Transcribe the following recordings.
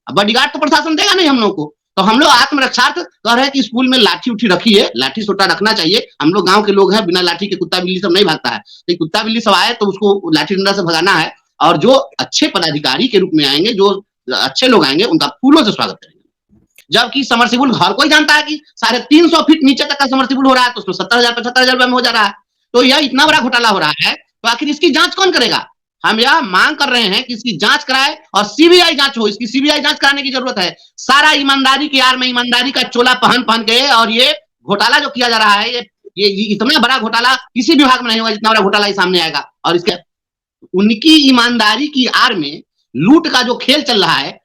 अब बॉडीगार्ड तो प्रशासन देगा नहीं हम लोग को, तो हम लोग आत्मरक्षार्थ कह रहे हैं कि स्कूल में लाठी उठी रखिए, लाठी सोटा रखना चाहिए। हम लोग गांव के लोग हैं, बिना लाठी के कुत्ता बिल्ली सब नहीं भागता है, तो कुत्ता बिल्ली सब आए तो उसको लाठी डंडा से भगाना है। और जो अच्छे पदाधिकारी के रूप में आएंगे, जो अच्छे लोग आएंगे, उनका फूलों से स्वागत करेंगे। जबकि समरसिबल हर कोई जानता है कि 350 फीट नीचे तक का समरसिबल हो रहा है, तो उसमें 70,000 75,000 रुपए में हो जा रहा है। तो यह इतना बड़ा घोटाला हो रहा है, तो आखिर इसकी जांच कौन करेगा? हम यह मांग कर रहे हैं कि इसकी जांच कराए और सीबीआई जांच हो। इसकी सीबीआई जांच कराने की जरूरत है। सारा ईमानदारी की आड़ में ईमानदारी का चोला पहन पहन के, और ये घोटाला जो किया जा रहा है, ये इतना बड़ा घोटाला किसी विभाग में नहीं होगा जितना बड़ा घोटाला सामने आएगा। और इसके उनकी ईमानदारी की आड़ में लूट का जो खेल चल रहा है,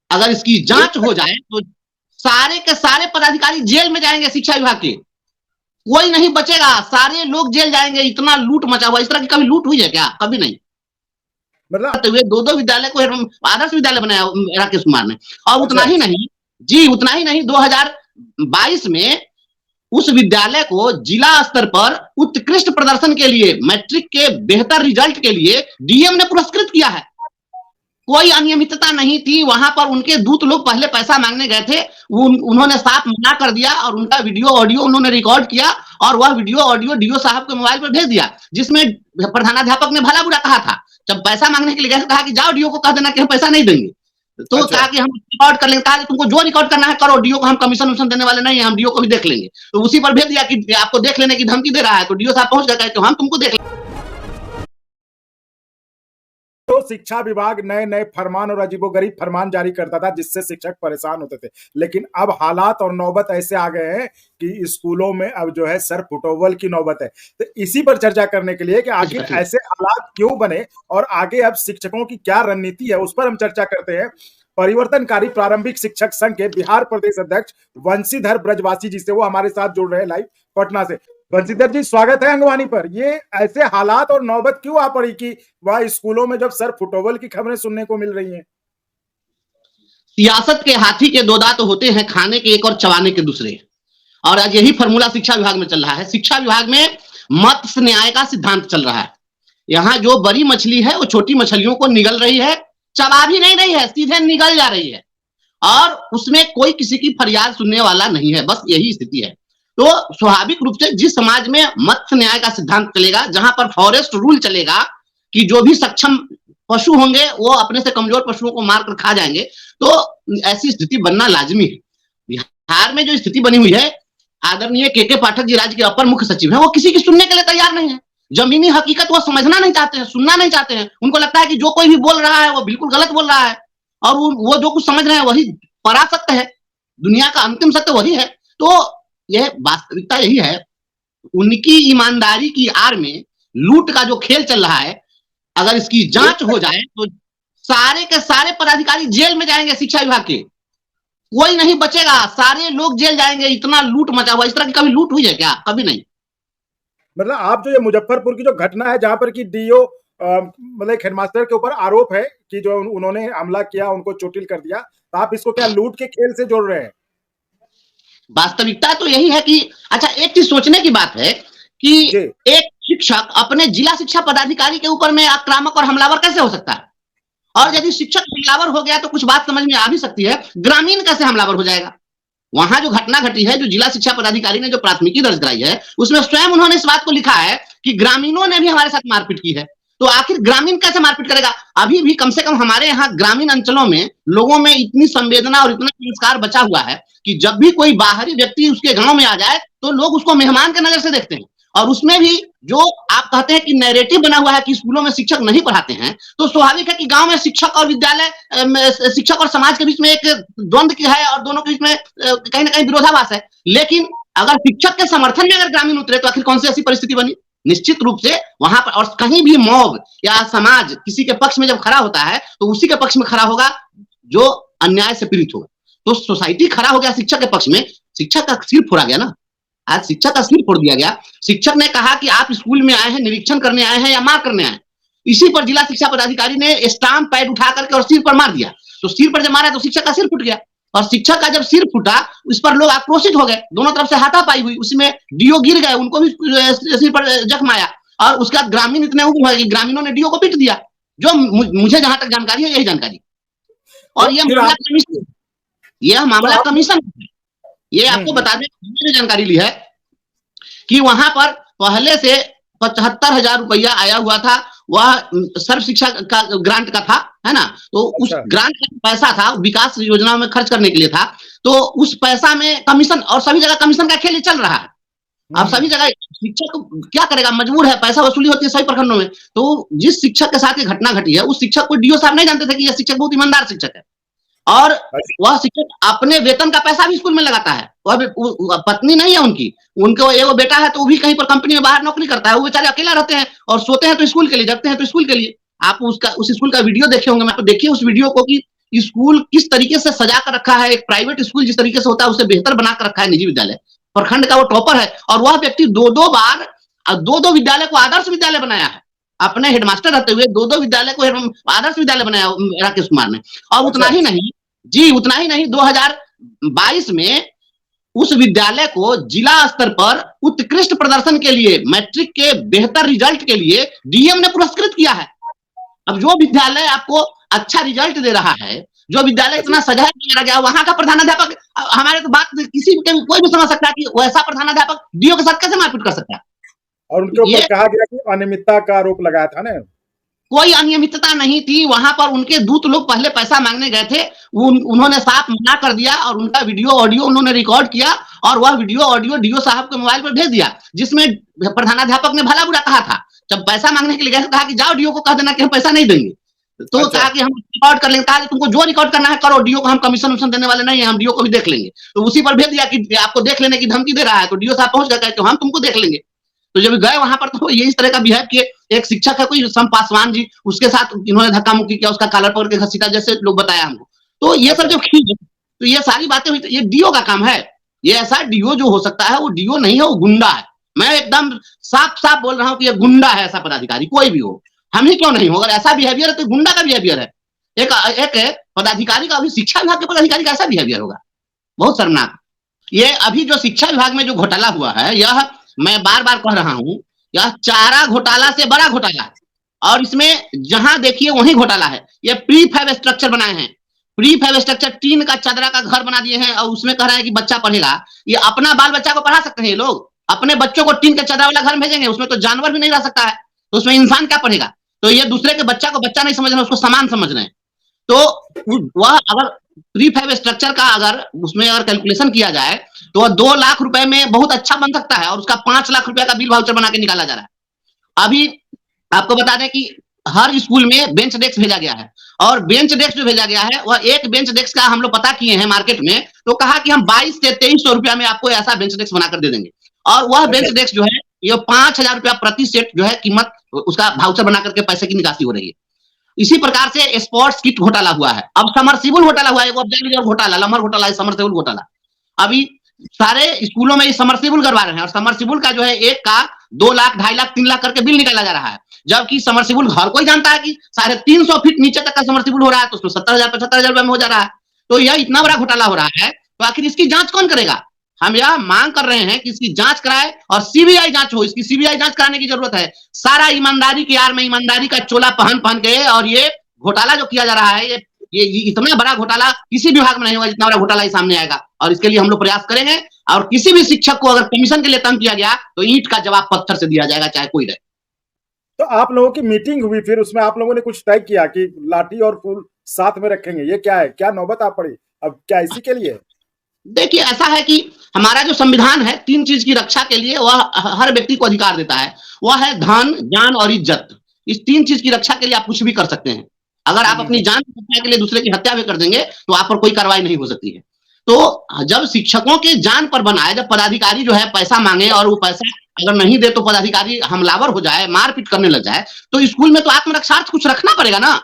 अगर इसकी जांच हो जाए तो सारे के सारे पदाधिकारी जेल में जाएंगे। शिक्षा विभाग के कोई नहीं बचेगा, सारे लोग जेल जाएंगे। इतना लूट मचा हुआ, इस तरह की कभी लूट हुई है क्या? कभी नहीं। मतलब तो वे दो विद्यालय को आदर्श विद्यालय बनाया राकेश कुमार ने। और उतना ही नहीं जी, उतना ही नहीं, 2022 में उस विद्यालय को जिला स्तर पर उत्कृष्ट प्रदर्शन के लिए, मैट्रिक के बेहतर रिजल्ट के लिए डीएम ने पुरस्कृत किया है। कोई अनियमितता नहीं थी वहां पर। उनके दूत लोग पहले पैसा मांगने गए थे, उन्होंने साफ मना कर दिया, और उनका वीडियो ऑडियो उन्होंने रिकॉर्ड किया, और वह वीडियो ऑडियो डीओ साहब के मोबाइल पर भेज दिया, जिसमें प्रधानाध्यापक ने भला बुरा कहा था। जब पैसा मांगने के लिए गए, कहा कि जाओ डीओ को कह देना कि हम पैसा नहीं देंगे। तो कहा कि हम रिकॉर्ड कर लेंगे। कहा कि तुमको जो रिकॉर्ड करना है करो, डीओ को हम कमीशन देने वाले नहीं है, हम डीओ को भी देख लेंगे। तो उसी पर भेज दिया कि आपको देख लेने की धमकी दे रहा है। तो डीओ साहब पहुंच गए, तो हम तुमको देख लेंगे। तो शिक्षा विभाग नए नए फरमान और अजीबोगरीब फरमान जारी करता था, जिससे शिक्षक परेशान होते थे। लेकिन अब हालात और नौबत ऐसे आ गए हैं कि स्कूलों में अब जो है सर फुटोवल की नौबत है। तो इसी पर चर्चा करने के लिए कि आखिर ऐसे हालात क्यों बने और आगे अब शिक्षकों की क्या रणनीति है, उस पर हम चर्चा करते हैं। परिवर्तनकारी प्रारंभिक शिक्षक संघ के बिहार प्रदेश अध्यक्ष वंशीधर ब्रजवासी जी से, वो हमारे साथ जुड़ रहे हैं लाइव पटना से। वंशीधर जी, स्वागत है अंगवानी पर। ये ऐसे हालात और नौबत क्यों आ पड़ी कि वह स्कूलों में जब सर फुटोवल की खबरें सुनने को मिल रही हैं? सियासत के हाथी के दो दांत होते हैं, खाने के एक और चबाने के दूसरे। और आज यही फॉर्मूला शिक्षा विभाग में चल रहा है। शिक्षा विभाग में मत्स्य न्याय का सिद्धांत चल रहा है। यहाँ जो बड़ी मछली है वो छोटी मछलियों को निगल रही है, चबा भी नहीं रही है, सीधे निगल जा रही है, और उसमें कोई किसी की फरियाद सुनने वाला नहीं है। बस यही स्थिति है। तो स्वाभाविक रूप से जिस समाज में मत्स्य न्याय का सिद्धांत चलेगा, जहां पर फॉरेस्ट रूल चलेगा कि जो भी सक्षम पशु होंगे वो अपने से कमजोर पशुओं को मारकर खा जाएंगे, तो ऐसी स्थिति बनना लाजमी है। बिहार में जो स्थिति बनी हुई है, आदरणीय के पाठक जी राज्य के अपर मुख्य सचिव है, वो किसी की सुनने के लिए तैयार नहीं है। जमीनी हकीकत वो समझना नहीं चाहते हैं, सुनना नहीं चाहते हैं। उनको लगता है कि जो कोई भी बोल रहा है वो बिल्कुल गलत बोल रहा है, और वो जो कुछ समझ रहे हैं वही परासत्य है, दुनिया का अंतिम सत्य वही है। तो यह वास्तविकता यही है। उनकी ईमानदारी की आड़ में लूट का जो खेल चल रहा है, अगर इसकी जांच हो जाए तो सारे के सारे पदाधिकारी जेल में जाएंगे। शिक्षा विभाग के कोई नहीं बचेगा, सारे लोग जेल जाएंगे। इतना लूट मचा हुआ, इस तरह की कभी लूट हुई है क्या? कभी नहीं। मतलब आप जो ये मुजफ्फरपुर की जो घटना है, जहां पर कि डीओ मतलब हेडमास्टर के ऊपर आरोप है कि जो उन्होंने हमला किया, उनको चोटिल कर दिया, तो आप इसको क्या लूट के खेल से जोड़ रहे हैं? वास्तविकता तो यही है कि अच्छा, एक चीज सोचने की बात है कि एक शिक्षक अपने जिला शिक्षा पदाधिकारी के ऊपर में आक्रामक और हमलावर कैसे हो सकता है? और यदि शिक्षक हमलावर हो गया तो कुछ बात समझ में आ भी सकती है, ग्रामीण कैसे हमलावर हो जाएगा? वहां जो घटना घटी है, जो जिला शिक्षा पदाधिकारी ने जो प्राथमिकी दर्ज कराई है, उसमें स्वयं उन्होंने इस बात को लिखा है कि ग्रामीणों ने भी हमारे साथ मारपीट की है। तो आखिर ग्रामीण कैसे मारपीट करेगा? अभी भी कम से कम हमारे यहाँ ग्रामीण अंचलों में लोगों में इतनी संवेदना और इतना संस्कार बचा हुआ है कि जब भी कोई बाहरी व्यक्ति उसके गांव में आ जाए तो लोग उसको मेहमान के नजर से देखते हैं। और उसमें भी जो आप कहते हैं कि नैरेटिव बना हुआ है कि स्कूलों में शिक्षक नहीं पढ़ाते हैं, तो स्वाभाविक है कि गांव में शिक्षक और विद्यालय, शिक्षक और समाज के बीच में एक द्वंद्व की है, और दोनों के बीच में कहीं ना कहीं विरोधाभास है। लेकिन अगर शिक्षक के समर्थन में अगर ग्रामीण उतरे तो आखिर कौन सी ऐसी परिस्थिति बनी? निश्चित रूप से वहां पर, और कहीं भी मॉब या समाज किसी के पक्ष में जब खड़ा होता है तो उसी के पक्ष में खड़ा होगा जो अन्याय से पीड़ित होगा। तो सोसाइटी खड़ा हो गया शिक्षक के पक्ष में, शिक्षक का सिर फोड़ा गया ना। आज शिक्षक का सिर फोड़ दिया गया। शिक्षक ने कहा कि आप स्कूल में आए हैं, निरीक्षण करने आए हैं या मार करने आए? इसी पर जिला शिक्षा पदाधिकारी ने स्टाम्प पैड उठा करके और सिर पर मार दिया। तो सिर पर जब मारा तो शिक्षक का सिर फूट गया, और शिक्षक का जब सिर फूटा उस पर लोग आक्रोशित हो गए, दोनों तरफ से हाथापाई हुई, उसमें डीओ गिर गए, उनको भी सिर पर जख्म आया, और उसके बाद ग्रामीण इतने उग्र हुए कि ग्रामीणों ने डीओ को पीट दिया। जो मुझे जहां तक जानकारी है यही जानकारी। और ये मामला कमीशन, यह मामला कमीशन है। ये आपको बता दें, मैंने जानकारी ली है कि वहां पर पहले से 75,000 रुपया आया हुआ था, वह सर्व शिक्षा का ग्रांट का था, है ना। तो उस ग्रांट का पैसा था, विकास योजनाओं में खर्च करने के लिए था। तो उस पैसा में कमीशन, और सभी जगह कमीशन का खेल चल रहा है। अब सभी जगह शिक्षक क्या करेगा, मजबूर है, पैसा वसूली होती है सभी प्रखंडों में। तो जिस शिक्षक के साथ ये घटना घटी है, उस शिक्षक को डीओ साहब नहीं जानते थे कि यह शिक्षक बहुत ईमानदार शिक्षक है, और वह शिक्षक अपने वेतन का पैसा भी स्कूल में लगाता है। वह पत्नी नहीं है उनकी, उनको एगो बेटा है, तो वो भी कहीं पर कंपनी में बाहर नौकरी करता है। वो बेचारे अकेला रहते हैं और सोते हैं तो स्कूल के लिए, जगते हैं तो स्कूल के लिए। आप उस स्कूल का वीडियो देखे होंगे, तो देखिए उस वीडियो को कि स्कूल किस तरीके से सजा कर रखा है। एक प्राइवेट स्कूल जिस तरीके से होता है उससे बेहतर बना कर रखा है निजी विद्यालय। प्रखंड का वो टॉपर है, और वह व्यक्ति दो बार दो विद्यालय को आदर्श विद्यालय बनाया है। अपने हेडमास्टर रहते हुए दो विद्यालय को आदर्श विद्यालय बनाया राकेश कुमार ने। और उतना ही नहीं जी, उतना ही नहीं, 2022 में उस विद्यालय को जिला स्तर पर उत्कृष्ट प्रदर्शन के लिए, मैट्रिक के बेहतर रिजल्ट के लिए डीएम ने पुरस्कृत किया है। अब जो विद्यालय आपको अच्छा रिजल्ट दे रहा है, जो विद्यालय इतना सजाया गया, वहां का प्रधानाध्यापक, हमारे तो बात किसी कोई भी समझ सकता है कि वैसा प्रधानाध्यापक डीओ के साथ कैसे मारपीट कर सकता है। और उनके ऊपर कहा गया कि अनियमितता का आरोप लगाया था ना। कोई अनियमितता नहीं थी वहां पर। उनके दूत लोग पहले पैसा मांगने गए थे, उन्होंने साफ मना कर दिया, और उनका वीडियो ऑडियो उन्होंने रिकॉर्ड किया, और वह वीडियो ऑडियो डीओ साहब के मोबाइल पर भेज दिया, जिसमें प्रधानाध्यापक ने भला बुरा कहा था। जब पैसा मांगने के लिए गए, कहा कि जाओ डीओ को कह देना कि हम पैसा नहीं देंगे। तो कहा कि हम रिकॉर्ड कर लेंगे। कहा तुमको जो रिकॉर्ड करना है करो, डीओ को हम कमीशन वमीशन देने वाले नहीं है, हम डीओ को भी देख लेंगे। तो उसी पर भेज दिया कि आपको देख लेने की धमकी दे रहा है। तो डीओ साहब पहुंच गए कि हम तुमको देख लेंगे। तो जब गए वहां पर, तो ये इस तरह का बिहेव किए। एक शिक्षक है कोई सम पासवान जी, उसके साथ इन्होंने धक्का मुक्की किया, उसका कॉलर पकड़ के घसीटा, जैसे लोग बताया हमको। तो ये सब जो तो ये सारी बातें हुई, तो ये डीओ का काम है। ये ऐसा डीओ जो हो सकता है, वो डीओ नहीं है, वो गुंडा है। मैं एकदम साफ साफ बोल रहा हूँ कि ये गुंडा है। ऐसा पदाधिकारी कोई भी हो, हम ही क्यों नहीं हो, अगर ऐसा बिहेवियर है तो गुंडा का बिहेवियर है। एक पदाधिकारी का, अभी शिक्षा विभाग के पदाधिकारी का ऐसा बिहेवियर होगा, बहुत शर्मनाक। ये अभी जो शिक्षा विभाग में जो घोटाला हुआ है, यह मैं बार बार कह रहा हूं, यह चारा घोटाला से बड़ा घोटाला है। और इसमें जहां देखिए वहीं घोटाला है। ये प्री फैब स्ट्रक्चर बनाए हैं, प्री फैब स्ट्रक्चर, टीन का चदरा का घर बना दिए हैं, और उसमें कह रहे हैं कि बच्चा पढ़ेगा। ये अपना बाल बच्चा को पढ़ा सकते हैं ये लोग? अपने बच्चों को टीन के चदरा वाला घर भेजेंगे? उसमें तो जानवर भी नहीं रह सकता है, तो उसमें इंसान क्या पढ़ेगा? तो ये दूसरे के बच्चा को बच्चा नहीं समझ रहे, उसको सामान समझ रहे हैं। तो वह अगर प्री फैब स्ट्रक्चर का अगर उसमें अगर कैलकुलेशन किया जाए, तो 2 लाख रुपए में बहुत अच्छा बन सकता है, और उसका 5 लाख रुपए का बिल वाउचर बना के निकाला जा रहा है। अभी आपको बता दें कि हर स्कूल में बेंच डेस्क भेजा गया है, और बेंच डेस्क जो भेजा गया है, वह एक बेंच डेस्क का हम लोग पता किए हैं मार्केट में, तो कहा कि हम 22 से 2300 रुपया में आपको ऐसा बेंच डेस्क बनाकर दे देंगे। और वह बेंच डेस्क जो है, ये 5,000 रुपया प्रति सेट जो है कीमत, उसका वाउचर बना करके पैसे की निकासी हो रही है। इसी प्रकार से स्पोर्ट्स किट घोटाला हुआ है। अब समरसिबल घोटाला हुआ है, घोटाला, लम्हर घोटाला है, समरसिबल घोटाला। अभी सारे स्कूलों में समरसिबल करवा रहे हैं, और समरसिबल का जो है एक का 2 लाख, 2.5 लाख, 3 लाख करके बिल निकाला जा रहा है। जबकि समरसिबल हर कोई जानता है कि 350 फीट नीचे तक का समरसिबल हो रहा है, तो उसमें 70,000, 75,000 रुपए में हो जा रहा है। तो यह इतना बड़ा घोटाला हो रहा है, तो आखिर इसकी जांच कौन करेगा? हम यह मांग कर रहे हैं कि इसकी जांच कराए, और सीबीआई जांच हो। इसकी सीबीआई जांच कराने की जरूरत है। सारा ईमानदारी के यार में ईमानदारी का चोला पहन के, और ये घोटाला जो किया जा रहा है, ये इतना बड़ा घोटाला किसी विभाग में नहीं होगा जितना बड़ा घोटाला सामने आएगा। और इसके लिए हम लोग प्रयास करेंगे, और किसी भी शिक्षक को अगर कमीशन के लिए तंग किया गया, तो ईंट का जवाब पत्थर से दिया जाएगा, चाहे कोई रहे। तो आप लोगों की मीटिंग हुई, फिर उसमें आप लोगों ने कुछ तय किया कि लाठी और फूल साथ में रखेंगे, ये क्या है? क्या नौबत आ पड़ी अब? क्या इसी के लिए? देखिए, ऐसा है कि हमारा जो संविधान है, 3 चीज की रक्षा के लिए वह हर व्यक्ति को अधिकार देता है। वह है धन, जान और इज्जत। इस 3 चीज की रक्षा के लिए आप कुछ भी कर सकते हैं। अगर आप अपनी जान की रक्षा के लिए दूसरे की हत्या भी कर देंगे, तो आप पर कोई कार्रवाई नहीं हो सकती है। तो जब शिक्षकों के जान पर बनाए, जब पदाधिकारी जो है पैसा मांगे, और वो पैसा अगर नहीं दे तो पदाधिकारी हमलावर हो जाए, मारपीट करने लग जाए, तो स्कूल में तो आत्मरक्षार्थ कुछ रखना पड़ेगा ना।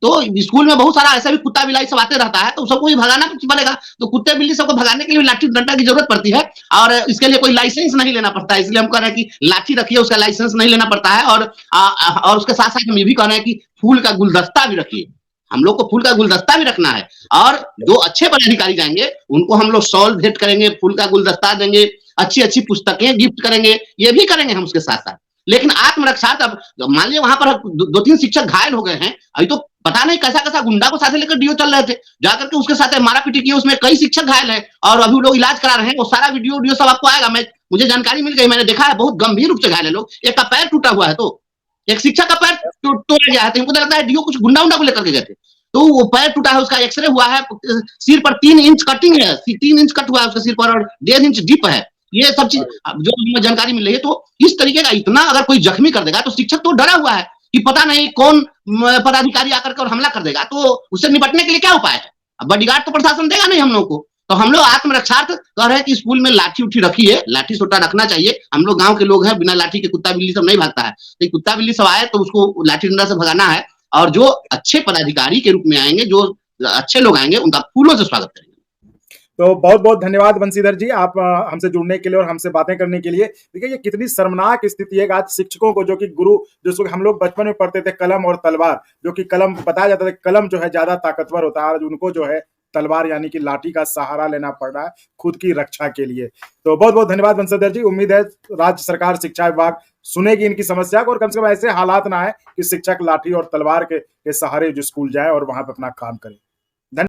तो स्कूल में बहुत सारा ऐसा भी कुत्ता बिलाई सब आते रहता है, तो सबको ही भगाना पड़ेगा। तो कुत्ते बिल्ली सबको भगाने के लिए लाठी डंडा की जरूरत पड़ती है, और इसके लिए कोई लाइसेंस नहीं लेना पड़ता है। इसलिए हम कह रहे हैं कि लाठी रखिए, उसका लाइसेंस नहीं लेना पड़ता है। और उसके साथ साथ हम ये भी कह रहे हैं कि फूल का गुलदस्ता भी रखिए। हम लोग को फूल का गुलदस्ता भी रखना है, और जो अच्छे पदाधिकारी जाएंगे उनको हम लोग शॉल भेंट करेंगे, फूल का गुलदस्ता देंगे, अच्छी अच्छी पुस्तकें गिफ्ट करेंगे, ये भी करेंगे हम उसके साथ साथ। लेकिन आत्मरक्षा, अब मान लीजिए वहां पर 2-3 शिक्षक घायल हो गए हैं, अभी तो पता नहीं कैसा कैसा गुंडा को साथ लेकर डीओ चल रहे थे, जाकर के उसके साथ मारा पीटी की, उसमें कई शिक्षक घायल है और अभी लोग इलाज करा रहे हैं। वो सारा वीडियो सब आपको आएगा। मुझे जानकारी मिल गई, मैंने देखा है, बहुत गंभीर रूप से घायल है लोग। एक का पैर टूटा हुआ है, तो एक शिक्षक का पैर तोड़ा गया है, तो इनको तो लगता है डीओ कुछ गुंडा उंडा को लेकर के गए थे। तो वो पैर टूटा है, उसका एक्सरे हुआ है, सिर पर 3 इंच कटिंग है, 3 इंच कट हुआ है उसके सिर पर और 1.5 इंच डीप है। ये सब चीज जो जानकारी मिल रही है। तो इस तरीके का इतना अगर कोई जख्मी कर देगा तो शिक्षक तो डरा हुआ है कि पता नहीं कौन पदाधिकारी आकर के और हमला कर देगा, तो उससे निपटने के लिए क्या उपाय है? अब बॉडीगार्ड तो प्रशासन देगा नहीं हम लोग को, तो हम लोग आत्मरक्षार्थ कह रहे हैं कि स्कूल में लाठी उठी रखिए, लाठी सोटा रखना चाहिए। हम लोग गांव के लोग हैं, बिना लाठी के कुत्ता बिल्ली सब नहीं भागता है। तो कुत्ता बिल्ली सब आए तो उसको लाठी डंडा से भगाना है, और जो अच्छे पदाधिकारी के रूप में आएंगे, जो अच्छे लोग आएंगे, उनका फूलों से स्वागत करेंगे। तो बहुत बहुत धन्यवाद बंशीधर जी, आप हमसे जुड़ने के लिए और हमसे बातें करने के लिए। देखिए ये कितनी शर्मनाक स्थिति है। आज शिक्षकों को, जो कि गुरु, जो हम लोग बचपन में पढ़ते थे कलम और तलवार, जो कि कलम बताया जाता था कलम जो है ज्यादा ताकतवर होता है, आज उनको जो है तलवार यानी कि लाठी का सहारा लेना पड़ रहा है खुद की रक्षा के लिए। तो बहुत बहुत धन्यवाद बंशीधर जी। उम्मीद है राज्य सरकार शिक्षा विभाग सुनेगी इनकी समस्या को, और कम से कम ऐसे हालात ना आए कि शिक्षक लाठी और तलवार के सहारे जो स्कूल जाए और वहां पर अपना काम करें।